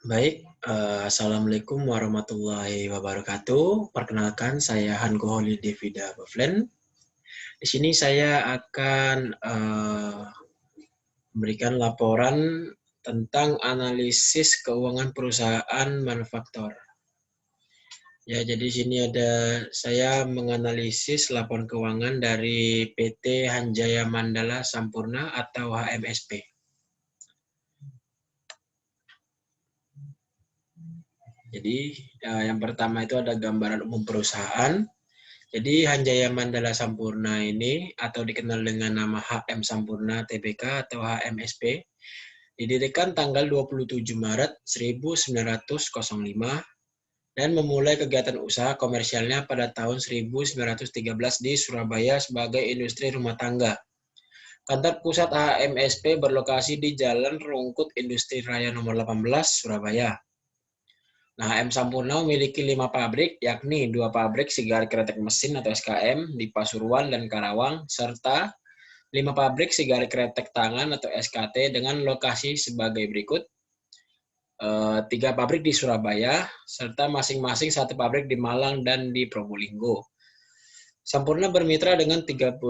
Baik, Assalamualaikum warahmatullahi wabarakatuh. Perkenalkan, saya Hanko Holi Devida Bavlen. Di sini saya akan memberikan laporan tentang analisis keuangan perusahaan manufaktur. Ya, jadi di sini saya menganalisis laporan keuangan dari PT Hanjaya Mandala Sampurna atau HMSP. Jadi yang pertama itu ada gambaran umum perusahaan. Jadi Hanjaya Mandala Sampurna ini atau dikenal dengan nama HM Sampurna Tbk atau HMSP didirikan tanggal 27 Maret 1905 dan memulai kegiatan usaha komersialnya pada tahun 1913 di Surabaya sebagai industri rumah tangga. Kantor pusat HMSP berlokasi di Jalan Rungkut Industri Raya nomor 18 Surabaya. Nah, HM Sampurna memiliki 5 pabrik, yakni 2 pabrik sigaret kretek mesin atau SKM di Pasuruan dan Karawang, serta 5 pabrik sigaret kretek tangan atau SKT dengan lokasi sebagai berikut. 3 pabrik di Surabaya, serta masing-masing 1 pabrik di Malang dan di Probolinggo. Sampurna bermitra dengan 38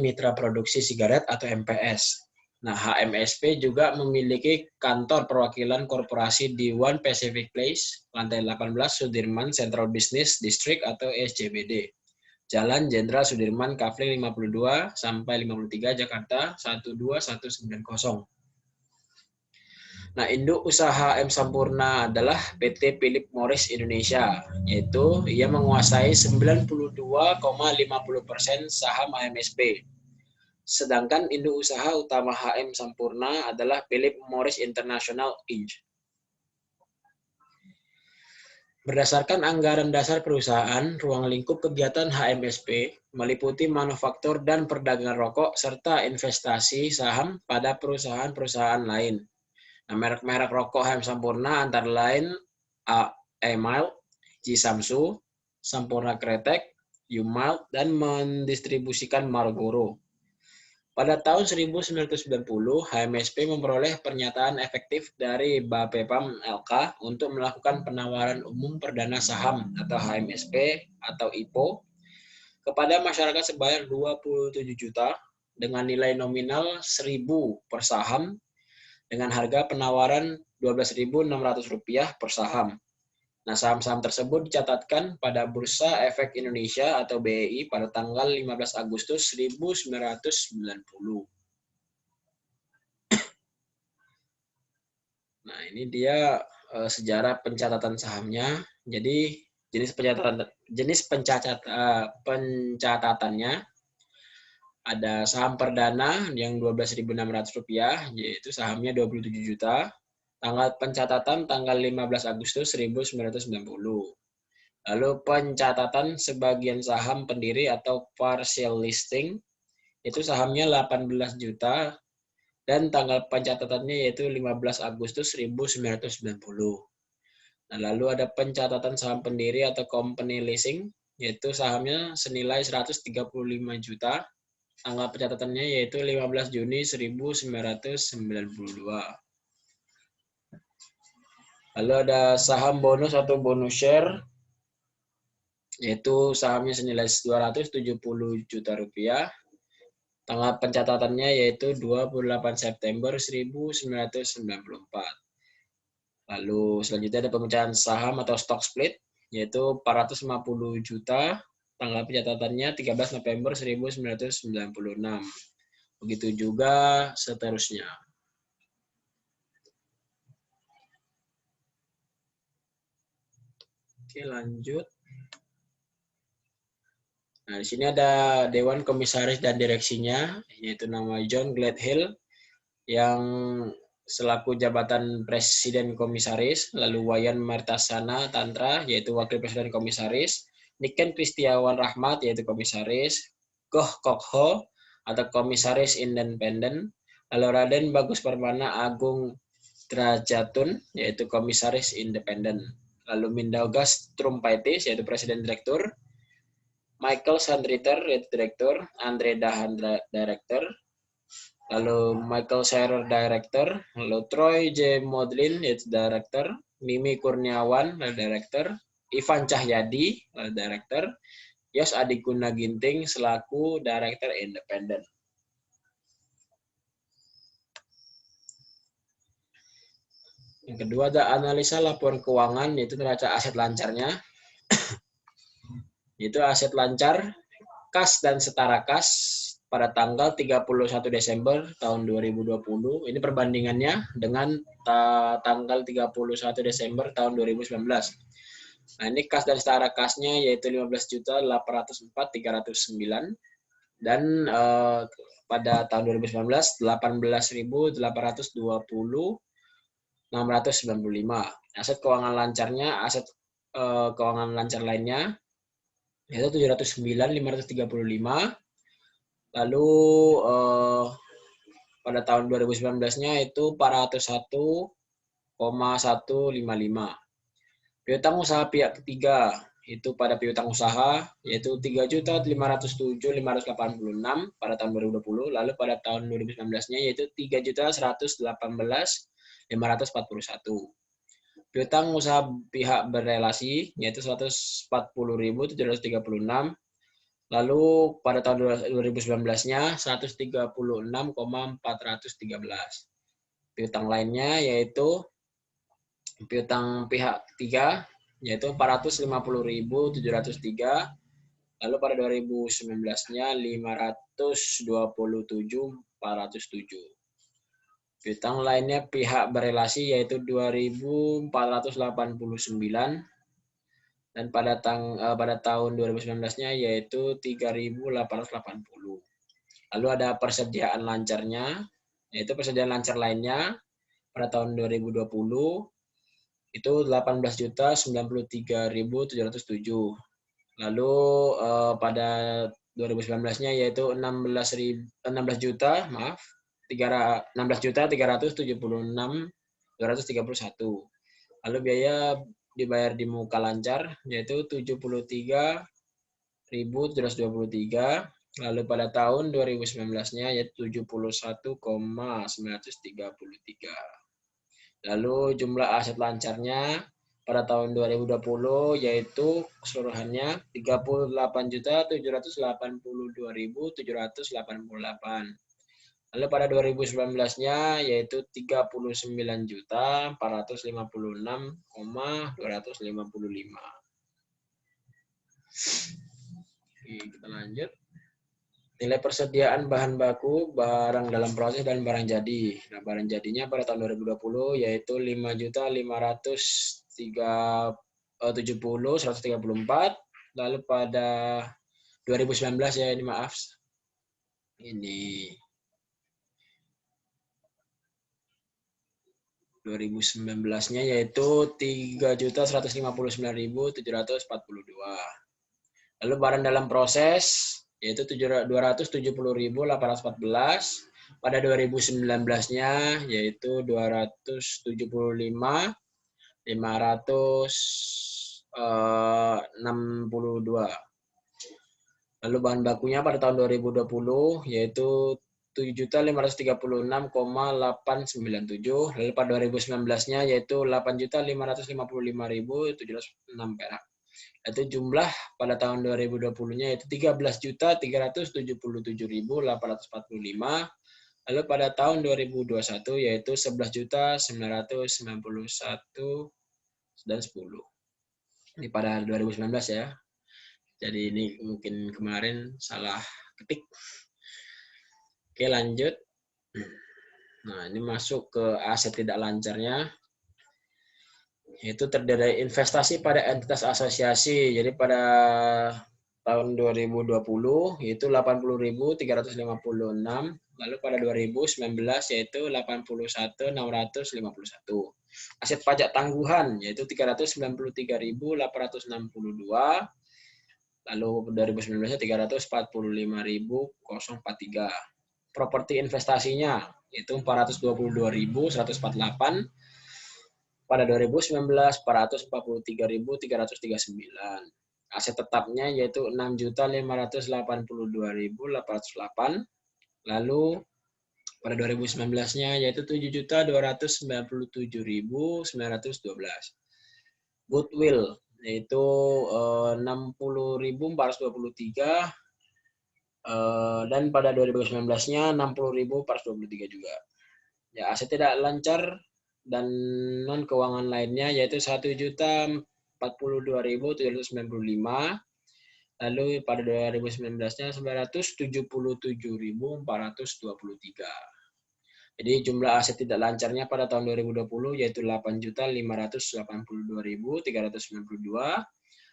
mitra produksi sigaret atau MPS. Nah, HMSP juga memiliki kantor perwakilan korporasi di One Pacific Place, lantai 18 Sudirman Central Business District atau SCBD. Jalan Jenderal Sudirman, Kavling 52 sampai 53 Jakarta 12190. Nah, induk usaha M Sampurna adalah PT Philip Morris Indonesia, yaitu ia menguasai 92,50% saham HMSP. Sedangkan induk usaha utama HM Sampurna adalah Philip Morris International Inc. Berdasarkan anggaran dasar perusahaan, ruang lingkup kegiatan HMSP meliputi manufaktur dan perdagangan rokok serta investasi saham pada perusahaan-perusahaan lain. Nah, merek-merek rokok HM Sampurna antara lain A-Mild, G Samsu, Sampurna Kretek, U-Mild, dan mendistribusikan Marlboro. Pada tahun 1990, HMSP memperoleh pernyataan efektif dari Bapepam LK untuk melakukan penawaran umum perdana saham atau HMSP atau IPO kepada masyarakat sebanyak 27 juta dengan nilai nominal 1.000 per saham dengan harga penawaran Rp12.600 per saham. Nah, saham-saham tersebut dicatatkan pada Bursa Efek Indonesia atau BEI pada tanggal 15 Agustus 1990. Nah, ini dia sejarah pencatatan sahamnya. Jadi jenis pencatatannya ada saham perdana yang Rp12.600, yaitu sahamnya 27 juta. Tanggal pencatatan tanggal 15 Agustus 1990. Lalu pencatatan sebagian saham pendiri atau partial listing, itu sahamnya 18 juta dan tanggal pencatatannya yaitu 15 Agustus 1990. Nah, lalu ada pencatatan saham pendiri atau company listing, yaitu sahamnya senilai 135 juta. Tanggal pencatatannya yaitu 15 Juni 1992. Lalu ada saham bonus atau bonus share, yaitu sahamnya senilai 270 juta rupiah. Tanggal pencatatannya yaitu 28 September 1994. Lalu selanjutnya ada pemecahan saham atau stock split, yaitu 450 juta. Tanggal pencatatannya 13 November 1996. Begitu juga seterusnya. Oke, lanjut. Nah, di sini ada Dewan Komisaris dan Direksinya, yaitu nama John Gledhill, yang selaku jabatan Presiden Komisaris, lalu Wayan Martasana Tantra, yaitu Wakil Presiden Komisaris, Niken Kristiawan Rahmat, yaitu Komisaris, Goh Kok Ho, atau Komisaris Independen, lalu Raden Bagus Permana Agung Drajatun, yaitu Komisaris Independen, lalu Mindaugas Trumpaitis, yaitu Presiden Direktur, Michael Sandriter, yaitu Direktur, Andre Dahan, Direktur, Lalu Michael Scherer Director, lalu Troy J. Modlin yaitu Director, Mimi Kurniawan Director, Ivan Cahyadi Director, Yos Adikuna Ginting selaku Director Independen. Yang kedua ada analisa laporan keuangan, yaitu neraca aset lancarnya, yaitu aset lancar, kas dan setara kas pada tanggal 31 Desember tahun 2020. Ini perbandingannya dengan tanggal 31 Desember tahun 2019. Nah, ini kas dan setara kasnya yaitu 15.804.309 dan pada tahun 2019 18.820.695. Aset keuangan lancarnya, aset keuangan lancar lainnya yaitu 709.535. Lalu pada tahun 2019-nya itu 401,155. Piutang usaha pihak ketiga itu pada piutang usaha yaitu 3.507.586 pada tahun 2020. Lalu pada tahun 2019-nya yaitu 3.118.541. Piutang usaha pihak berrelasi yaitu 140.736. Lalu pada tahun 2019-nya 136,413. Piutang lainnya yaitu piutang pihak ketiga yaitu 450.703. Lalu pada 2019-nya 527.407. Piutang lainnya pihak berrelasi yaitu 2.489. Dan pada tahun 2019-nya yaitu 3.880. Lalu ada persediaan lancarnya, yaitu persediaan lancar lainnya pada tahun 2020 itu 18.093.707. Lalu pada 2019-nya yaitu 16.376.231. Lalu biaya dibayar di muka lancar yaitu 73.723. Lalu pada tahun 2019-nya yaitu 71,933. Lalu jumlah aset lancarnya pada tahun 2020 yaitu keseluruhannya 38.782.788. Lalu pada 2019-nya yaitu 39.456,255. Oke, kita lanjut. Nilai persediaan bahan baku, barang dalam proses dan barang jadi. Nah, barang jadinya pada tahun 2020 yaitu 5.570.134. Lalu pada 2019 ya ini maaf. Ini 2019-nya yaitu 3.159.742. Lalu barang dalam proses yaitu 270.814. Pada 2019-nya yaitu 275.562. Lalu bahan bakunya pada tahun 2020 yaitu 7.536,897. Lalu pada 2019-nya yaitu 8.555.706 perak. Itu jumlah pada tahun 2020-nya yaitu 13.377.845. Lalu pada tahun 2021 yaitu 11.991 dan 10. Ini pada 2019 ya. Jadi ini mungkin kemarin salah ketik. Oke, lanjut. Nah, ini masuk ke aset tidak lancarnya. Itu terdiri dari investasi pada entitas asosiasi. Jadi pada tahun 2020 itu 80.356. Lalu pada 2019 yaitu 81.651. Aset pajak tangguhan yaitu 393.862. Lalu 2019-nya 345.043. Properti investasinya itu 422.148. Pada 2019 443.339. Aset tetapnya yaitu 6.582.808. Lalu Pada 2019-nya yaitu 7.297.912. Goodwill yaitu 60.423 dan pada 2019-nya 60.423 juga. Ya, aset tidak lancar dan non keuangan lainnya yaitu 1.042.795. Lalu pada 2019-nya 977.423. Jadi jumlah aset tidak lancarnya pada tahun 2020 yaitu 8.582.392.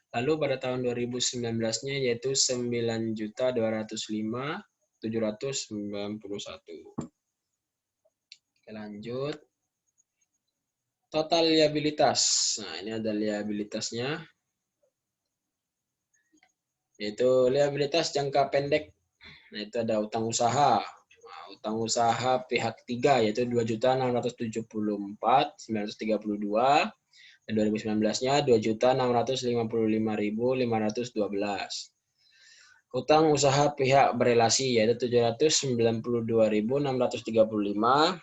Lalu pada tahun 2019-nya yaitu 9.205.791. Oke, lanjut. Total liabilitas. Nah, ini ada liabilitasnya. Yaitu liabilitas jangka pendek. Nah, itu ada utang usaha. Nah, utang usaha pihak 3 yaitu 2.674.932. Dan 2019-nya 2.655.512. Utang usaha pihak berelasi yaitu 792.635.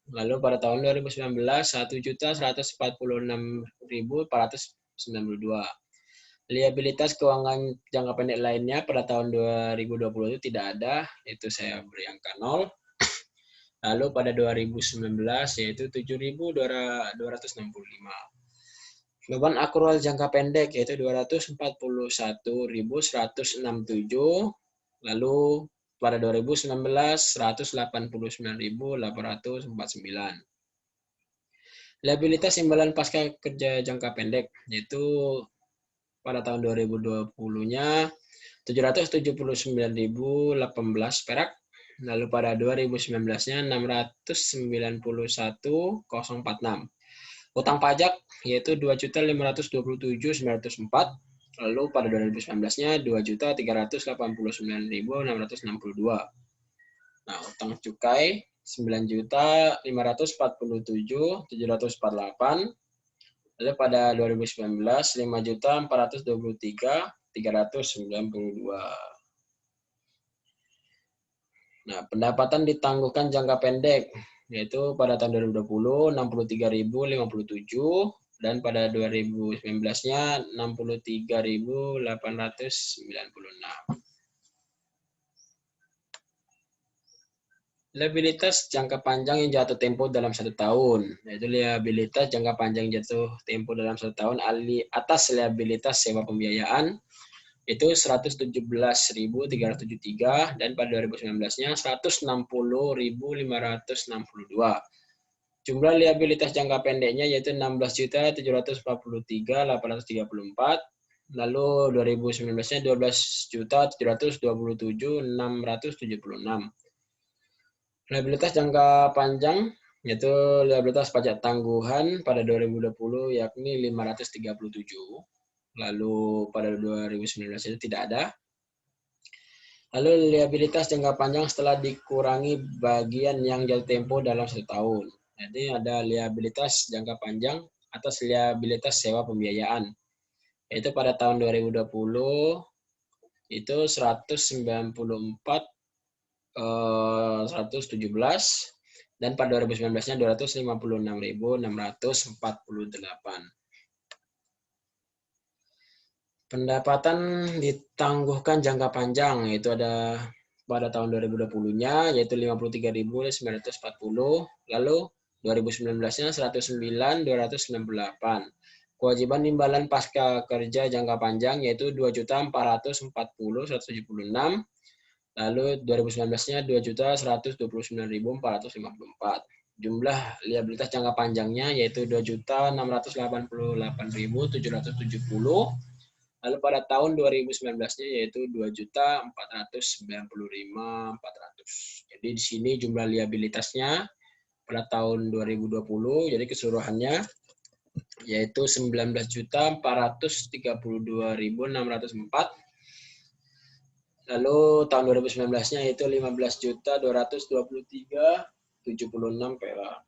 Lalu pada tahun 2019 1.146.492. Liabilitas keuangan jangka pendek lainnya pada tahun 2020 itu tidak ada, itu saya beri angka 0. Lalu pada 2019 yaitu 7.265. Beban akrual jangka pendek yaitu 241.167. Lalu pada 2019 189.849. Liabilitas imbalan pasca kerja jangka pendek yaitu pada tahun 2020-nya 779.018 perak. Lalu pada 2019-nya 691.046. Utang pajak yaitu 2.527.904. Lalu pada 2019-nya 2.389.662. Nah, utang cukai 9.547.748. Lalu pada 2019 5.423.392. Nah, pendapatan ditangguhkan jangka pendek yaitu pada tahun 2020 63.057 dan pada 2019-nya 63.896. Liabilitas jangka panjang yang jatuh tempo dalam 1 tahun, yaitu liabilitas jangka panjang jatuh tempo dalam 1 tahun atas liabilitas sewa pembiayaan itu 117.373 dan pada 2019-nya 160.562. Jumlah liabilitas jangka pendeknya yaitu 16.743.834. Lalu 2019-nya 12.727.676. Liabilitas jangka panjang yaitu liabilitas pajak tangguhan pada 2020 yakni 537. Lalu pada 2019 itu tidak ada. Lalu liabilitas jangka panjang setelah dikurangi bagian yang jatuh tempo dalam 1 tahun. Jadi ada liabilitas jangka panjang atas liabilitas sewa pembiayaan. Yaitu pada tahun 2020 itu 194.117 dan pada 2019-nya 256.648. Pendapatan ditangguhkan jangka panjang yaitu ada pada tahun 2020-nya yaitu 53.940, lalu 2019-nya 109.268. Kewajiban imbalan pasca kerja jangka panjang yaitu 2.440.176. Lalu 2019-nya 2.129.454. Jumlah liabilitas jangka panjangnya yaitu 2.688.770. Lalu pada tahun 2019-nya yaitu 2.495.400. Jadi di sini jumlah liabilitasnya pada tahun 2020 jadi keseluruhannya yaitu 19.432.604. Lalu tahun 2019-nya yaitu 15.223.76 perak.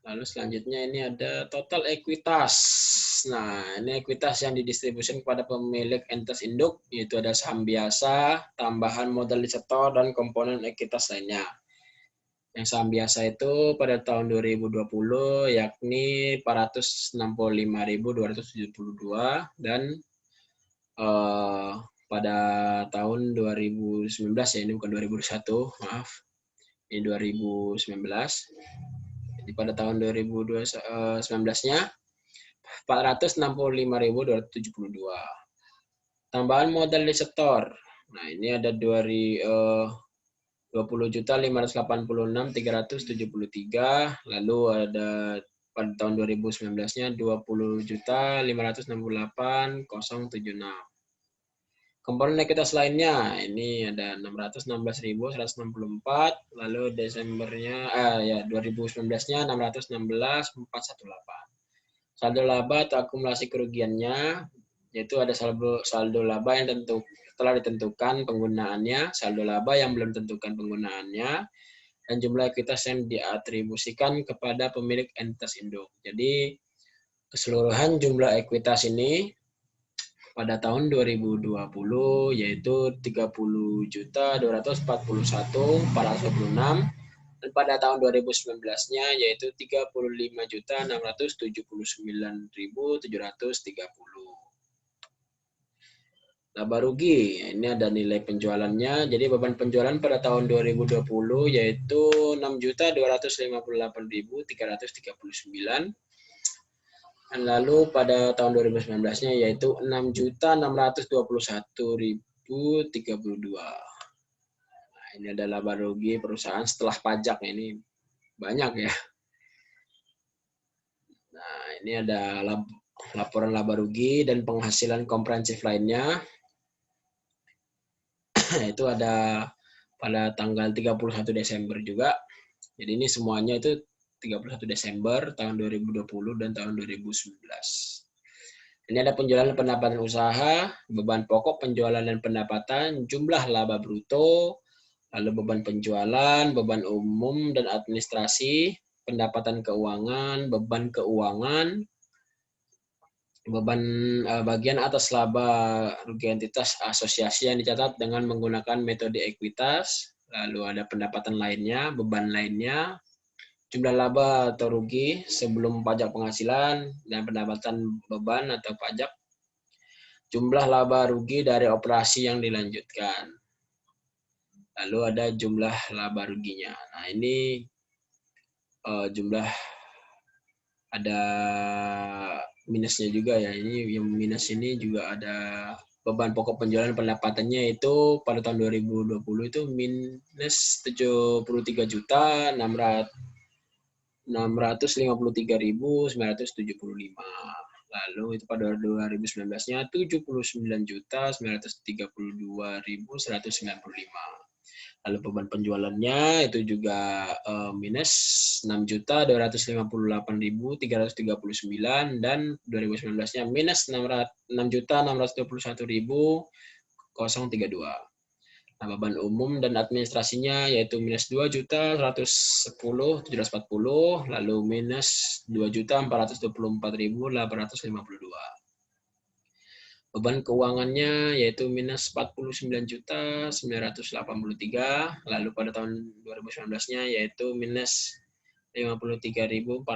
Lalu selanjutnya ini ada total ekuitas. Nah, ini ekuitas yang didistribusikan kepada pemilik entitas induk, yaitu ada saham biasa, tambahan modal disetor, dan komponen ekuitas lainnya. Yang saham biasa itu pada tahun 2020 yakni 465.272 dan pada tahun 2019 ya, ini bukan 2021, maaf. Ini 2019. Jadi pada tahun 2019-nya 465.272. Tambahan modal disetor. Nah, ini ada 20.586.373. Lalu ada pada tahun 2019-nya 20.568.076. Komponen ekuitas lainnya ini ada 616.164, lalu Desembernya 2019-nya 616.418. Saldo laba atau akumulasi kerugiannya yaitu ada saldo laba yang telah ditentukan penggunaannya, saldo laba yang belum tentukan penggunaannya, dan jumlah ekuitas yang diatribusikan kepada pemilik entitas induk. Jadi keseluruhan jumlah ekuitas ini pada tahun 2020 yaitu 30.241.426 dan pada tahun 2019-nya yaitu 35.679.730. Laba rugi, ini ada nilai penjualannya. Jadi beban penjualan pada tahun 2020 yaitu 6.258.339. Dan lalu pada tahun 2019-nya yaitu 6.621.032. Nah, ini adalah laba rugi perusahaan setelah pajak, ini banyak ya. Nah, ini ada laporan laba rugi dan penghasilan komprehensif lainnya. Itu ada pada tanggal 31 Desember juga. Jadi ini semuanya itu 31 Desember tahun 2020 dan tahun 2019. Ini ada penjualan dan pendapatan usaha, beban pokok penjualan dan pendapatan, jumlah laba bruto, lalu beban penjualan, beban umum dan administrasi, pendapatan keuangan, beban keuangan, beban bagian atas laba rugi entitas asosiasi yang dicatat dengan menggunakan metode ekuitas, lalu ada pendapatan lainnya, beban lainnya, jumlah laba atau rugi sebelum pajak penghasilan dan pendapatan beban atau pajak, jumlah laba rugi dari operasi yang dilanjutkan. Lalu ada jumlah laba ruginya. Nah, ini jumlah ada minusnya juga ya. Ini yang minus ini juga ada beban pokok penjualan pendapatannya itu pada tahun 2020 itu minus 73.653.975. Lalu itu pada 2019-nya 79.932.195. Lalu beban penjualannya itu juga minus 6.258.339 dan 2019-nya minus 6.621.032. Nah, beban umum dan administrasinya yaitu minus 2.110.740, lalu minus 2.424.852. Beban keuangannya yaitu minus 49.983, lalu pada tahun 2019-nya yaitu minus 53.454.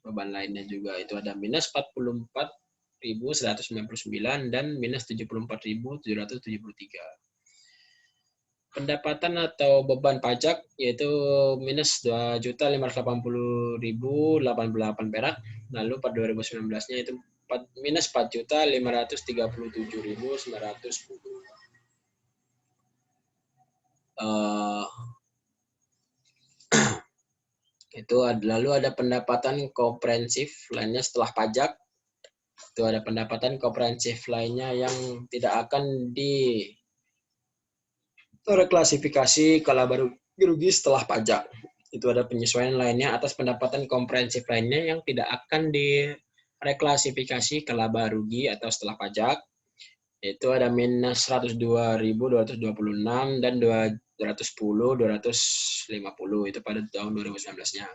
Beban lainnya juga itu ada minus 44.199 dan minus 74.773. Pendapatan atau beban pajak yaitu minus 2.580.088 perak, lalu pada 2019-nya itu minus 4.537.910. Itu lalu ada pendapatan komprehensif lainnya setelah pajak. Itu ada pendapatan komprehensif lainnya yang tidak akan direklasifikasi ke laba rugi setelah pajak. Itu ada penyesuaian lainnya atas pendapatan komprehensif lainnya yang tidak akan direklasifikasi ke laba rugi atau setelah pajak. Itu ada minus 102.226 dan 210.250 itu pada tahun 2019-nya.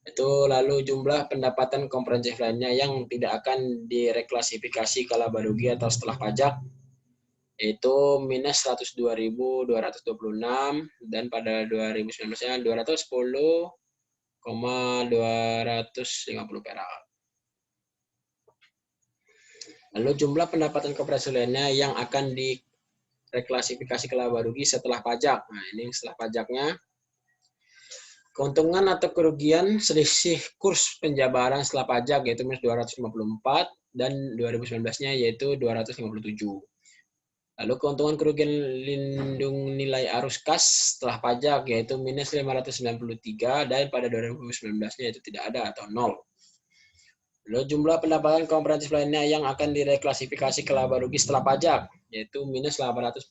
Itu lalu jumlah pendapatan komprehensif lainnya yang tidak akan direklasifikasi ke laba rugi atau setelah pajak itu minus 102.226 dan pada 2019-nya 210,250 perak. Lalu jumlah pendapatan komprehensif lainnya yang akan direklasifikasi ke laba rugi setelah pajak. Nah, ini setelah pajaknya. Keuntungan atau kerugian selisih kurs penjabaran setelah pajak yaitu minus 254 dan 2019-nya yaitu 257. Lalu keuntungan kerugian lindung nilai arus kas setelah pajak yaitu minus 593 dan pada 2019-nya itu tidak ada atau 0. Lalu jumlah pendapatan komprehensif lainnya yang akan direklasifikasi ke laba rugi setelah pajak yaitu minus 847,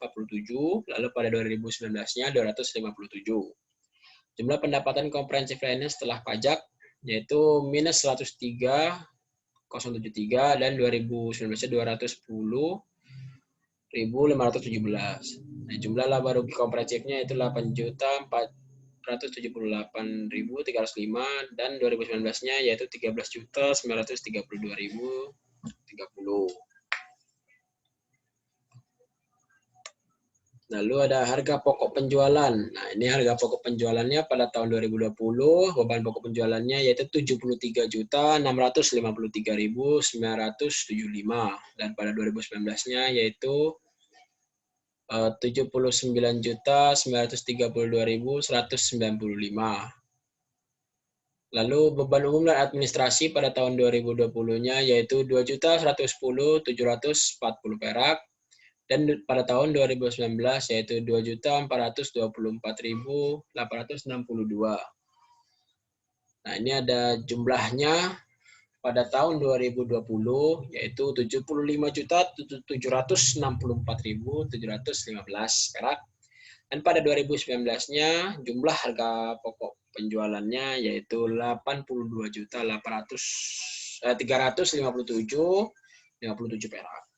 lalu pada 2019-nya 257. Jumlah pendapatan komprehensif lainnya setelah pajak yaitu minus 103,073 dan 2019-nya 210.517. Nah, jumlah laba rugi komprehensifnya itu 8.478.305 dan 2019-nya yaitu 13.932.030. Lalu ada harga pokok penjualan. Nah, ini harga pokok penjualannya pada tahun 2020, beban pokok penjualannya yaitu 73.653.975 dan pada 2019-nya yaitu 79.932.195. Lalu beban umum dan administrasi pada tahun 2020-nya yaitu 2.110.740 perak. Dan pada tahun 2019 yaitu 2.424.862. Nah, ini ada jumlahnya pada tahun 2020 yaitu 75.764.715 perak. Dan pada 2019-nya jumlah harga pokok penjualannya yaitu 82.357.57 perak.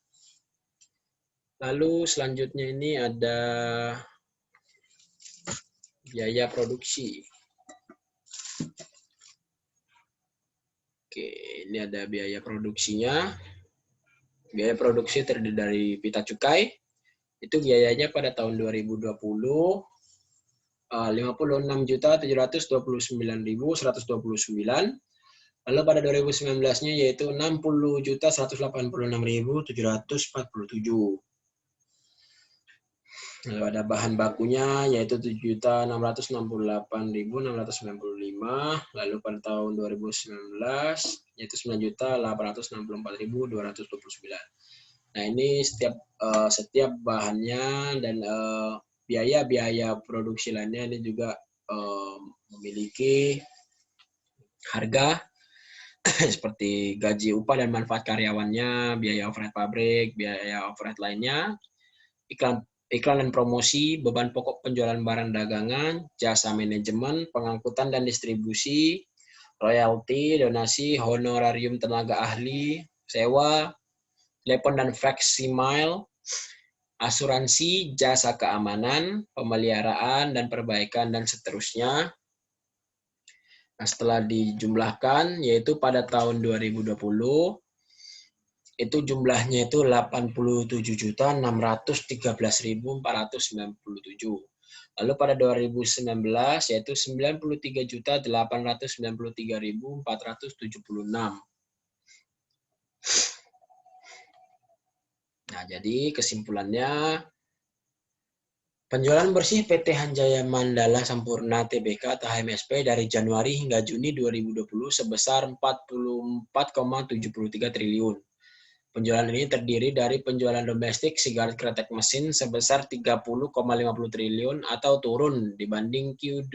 Lalu selanjutnya ini ada biaya produksi. Oke, ini ada biaya produksinya. Biaya produksi terdiri dari pita cukai. Itu biayanya pada tahun 2020 56.729.129. Lalu pada 2019-nya yaitu 60.186.747. Lalu ada bahan bakunya yaitu 7.668.695. Lalu pada tahun 2019 yaitu 9.864.229. Nah, ini setiap bahannya dan biaya-biaya produksi lainnya ini juga memiliki harga seperti gaji upah dan manfaat karyawannya, biaya overhead pabrik, biaya overhead lainnya, iklan dan promosi, beban pokok penjualan barang dagangan, jasa manajemen, pengangkutan dan distribusi, royalti, donasi, honorarium tenaga ahli, sewa, telepon dan faksimil, asuransi, jasa keamanan, pemeliharaan dan perbaikan dan seterusnya. Nah, setelah dijumlahkan yaitu pada tahun 2020 itu jumlahnya itu 87.613.497. Lalu pada 2019 yaitu 93.893.476. Nah, jadi kesimpulannya penjualan bersih PT Hanjaya Mandala Sampurna Tbk atau HMSP dari Januari hingga Juni 2020 sebesar 44,73 triliun. Penjualan ini terdiri dari penjualan domestik sigaret kretek mesin sebesar 30,50 triliun atau turun dibanding Q2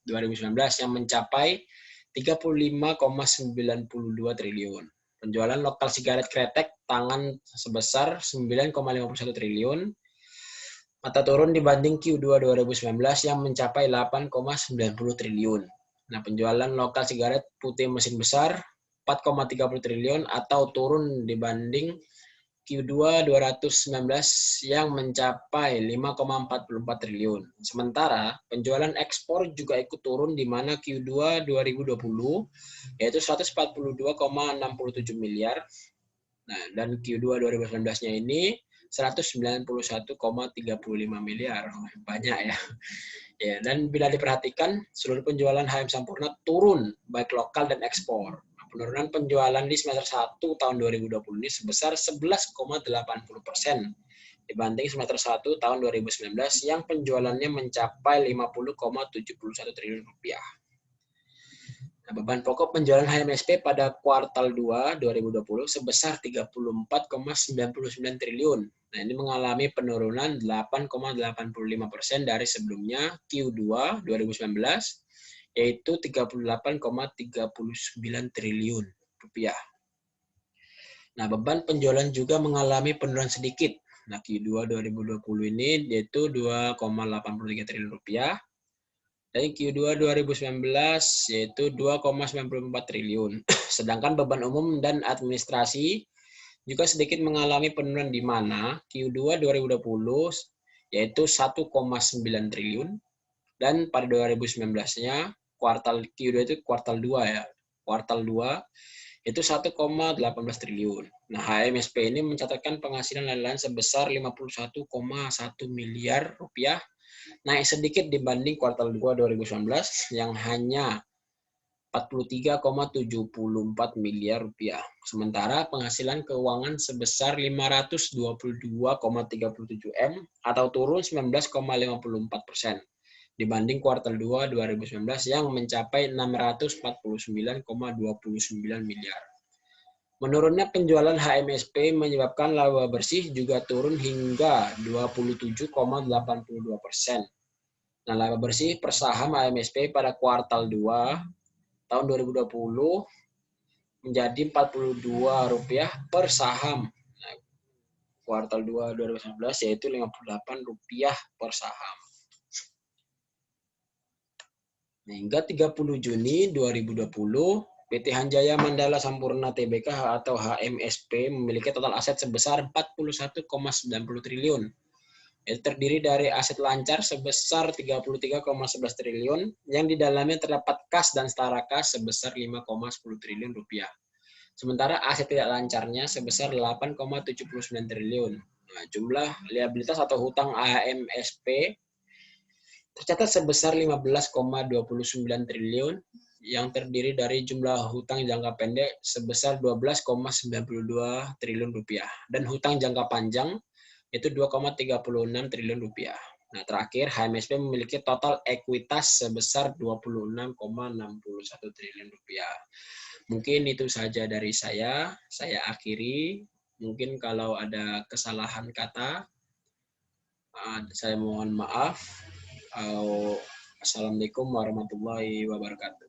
2019 yang mencapai 35,92 triliun. Penjualan lokal sigaret kretek tangan sebesar 9,51 triliun atau turun dibanding Q2 2019 yang mencapai 8,90 triliun. Nah, penjualan lokal sigaret putih mesin besar 4,30 triliun atau turun dibanding Q2 2019 yang mencapai 5,44 triliun. Sementara penjualan ekspor juga ikut turun di mana Q2 2020 yaitu 142,67 miliar. Nah, dan Q2 2019-nya ini 191,35 miliar. Banyak ya. Ya, dan bila diperhatikan, seluruh penjualan HM Sampurna turun baik lokal dan ekspor. Penurunan penjualan di semester 1 tahun 2020 ini sebesar 11,80% dibanding semester 1 tahun 2019 yang penjualannya mencapai 50,71 triliun rupiah. Nah, beban pokok penjualan HMSP pada kuartal 2 2020 sebesar 34,99 triliun. Nah, ini mengalami penurunan 8,85% dari sebelumnya Q2 2019 yaitu 38,39 triliun rupiah. Nah, beban penjualan juga mengalami penurunan sedikit. Nah, Q2 2020 ini yaitu 2,83 triliun rupiah. Dan Q2 2019 yaitu 2,94 triliun. Sedangkan beban umum dan administrasi juga sedikit mengalami penurunan di mana Q2 2020 yaitu 1,9 triliun dan pada 2019-nya kuartal Q2 itu kuartal 2 ya. Kuartal 2 itu 1,18 triliun. Nah, HMSP ini mencatatkan penghasilan lain-lain sebesar 51,1 miliar rupiah, naik sedikit dibanding kuartal 2 2019 yang hanya 43,74 miliar rupiah. Sementara penghasilan keuangan sebesar 522,37 M atau turun 19,54% dibanding kuartal 2 2019 yang mencapai 649,29 miliar. Menurunnya penjualan HMSP menyebabkan laba bersih juga turun hingga 27,82%. Nah, laba bersih per saham HMSP pada kuartal 2 tahun 2020 menjadi Rp42 per saham. Nah, kuartal 2 2019 yaitu Rp58 per saham. Hingga 30 Juni 2020, PT Hanjaya Mandala Sampurna Tbk atau HMSP memiliki total aset sebesar 41,90 triliun. Itu terdiri dari aset lancar sebesar 33,11 triliun, yang di dalamnya terdapat kas dan setara kas sebesar 5,10 triliun rupiah. Sementara aset tidak lancarnya sebesar 8,79 triliun. Nah, jumlah liabilitas atau hutang HMSP tercatat sebesar 15,29 triliun yang terdiri dari jumlah hutang jangka pendek sebesar 12,92 triliun rupiah dan hutang jangka panjang itu 2,36 triliun rupiah. Nah, terakhir HMSP memiliki total ekuitas sebesar 26,61 triliun rupiah. Mungkin itu saja dari saya akhiri. Mungkin kalau ada kesalahan kata, saya mohon maaf. Assalamualaikum warahmatullahi wabarakatuh.